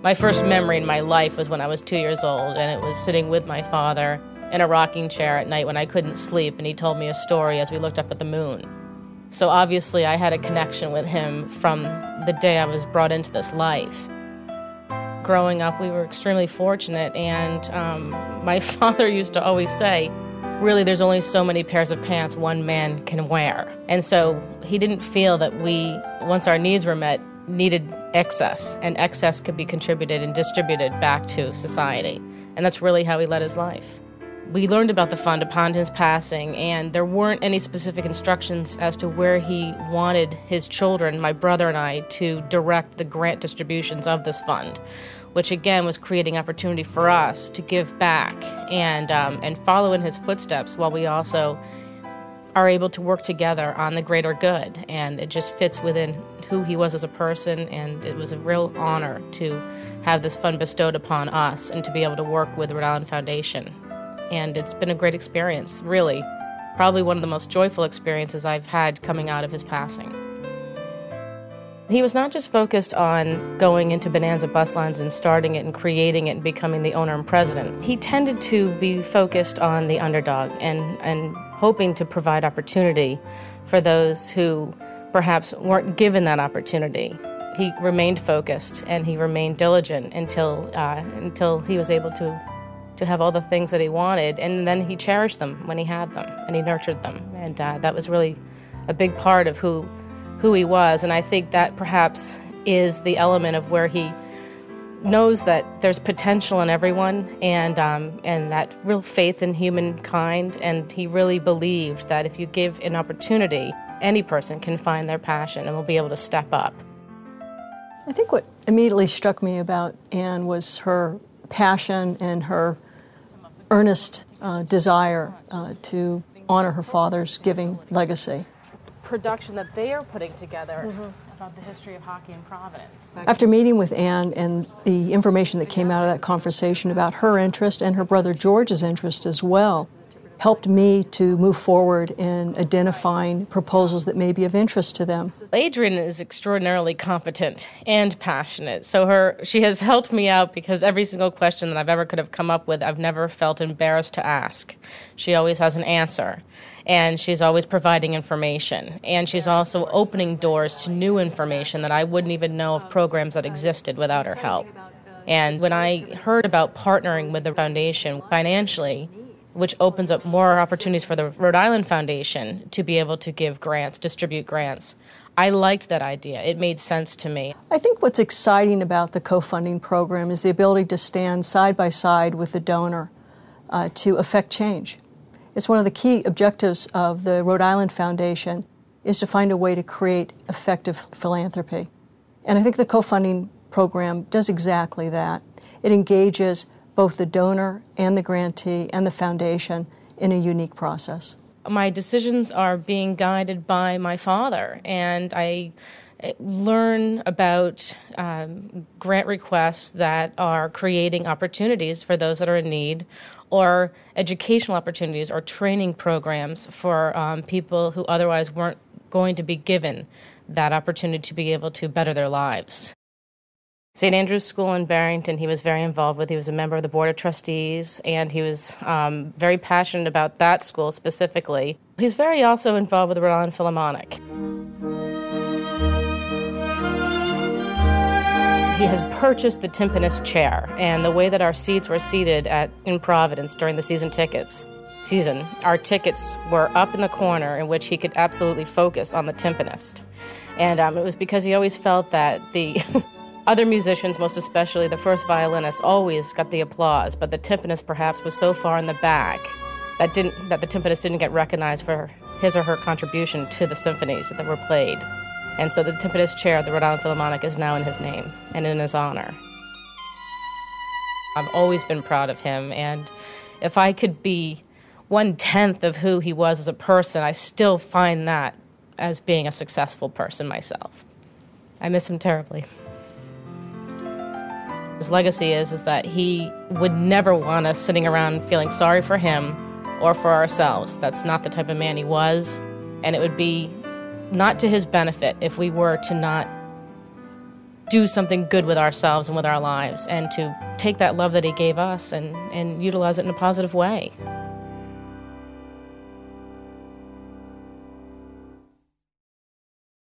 My first memory in my life was when I was 2 years old, and it was sitting with my father in a rocking chair at night when I couldn't sleep, and he told me a story as we looked up at the moon. So obviously I had a connection with him from the day I was brought into this life. Growing up, we were extremely fortunate, and my father used to always say, really, there's only so many pairs of pants one man can wear. And so he didn't feel that we, once our needs were met, needed excess, and excess could be contributed and distributed back to society. And that's really how he led his life. We learned about the fund upon his passing, and there weren't any specific instructions as to where he wanted his children, my brother and I, to direct the grant distributions of this fund, which again was creating opportunity for us to give back and follow in his footsteps, while we also are able to work together on the greater good. And it just fits within who he was as a person, and it was a real honor to have this fund bestowed upon us and to be able to work with Rhode Island Foundation. And it's been a great experience, really. Probably one of the most joyful experiences I've had coming out of his passing. He was not just focused on going into Bonanza bus lines and starting it and creating it and becoming the owner and president. He tended to be focused on the underdog and hoping to provide opportunity for those who perhaps weren't given that opportunity. He remained focused and he remained diligent until he was able to have all the things that he wanted, and then he cherished them when he had them, and he nurtured them. And that was really a big part of who he was, and I think that perhaps is the element of where he knows that there's potential in everyone, and that real faith in humankind, and he really believed that if you give an opportunity, any person can find their passion and will be able to step up. I think what immediately struck me about Anne was her passion and her earnest desire to honor her father's giving legacy. Production that they are putting together about the history of hockey in Providence. After meeting with Anne and the information that came out of that conversation about her interest and her brother George's interest as well, helped me to move forward in identifying proposals that may be of interest to them. Adrienne is extraordinarily competent and passionate, so she has helped me out because every single question that I've ever could have come up with, I've never felt embarrassed to ask. She always has an answer, and she's always providing information, and she's also opening doors to new information that I wouldn't even know of programs that existed without her help. And when I heard about partnering with the foundation financially, which opens up more opportunities for the Rhode Island Foundation to be able to give grants, distribute grants, I liked that idea. It made sense to me. I think what's exciting about the co-funding program is the ability to stand side by side with the donor to affect change. It's one of the key objectives of the Rhode Island Foundation is to find a way to create effective philanthropy. And I think the co-funding program does exactly that. It engages both the donor and the grantee and the foundation in a unique process. My decisions are being guided by my father, and I learn about grant requests that are creating opportunities for those that are in need, or educational opportunities or training programs for people who otherwise weren't going to be given that opportunity to be able to better their lives. St. Andrew's School in Barrington he was very involved with. He was a member of the Board of Trustees, and he was very passionate about that school specifically. He's very also involved with the Rhode Island Philharmonic. He has purchased the timpanist chair, and the way that our seats were seated in Providence during the season, our tickets were up in the corner in which he could absolutely focus on the timpanist. And it was because he always felt that the other musicians, most especially the first violinist, always got the applause, but the timpanist perhaps was so far in the back that the timpanist didn't get recognized for his or her contribution to the symphonies that were played. And so the timpanist chair at the Rhode Island Philharmonic is now in his name and in his honor. I've always been proud of him, and if I could be 1/10 of who he was as a person, I still find that as being a successful person myself. I miss him terribly. His legacy is that he would never want us sitting around feeling sorry for him or for ourselves. That's not the type of man he was, and it would be not to his benefit if we were to not do something good with ourselves and with our lives, and to take that love that he gave us and utilize it in a positive way.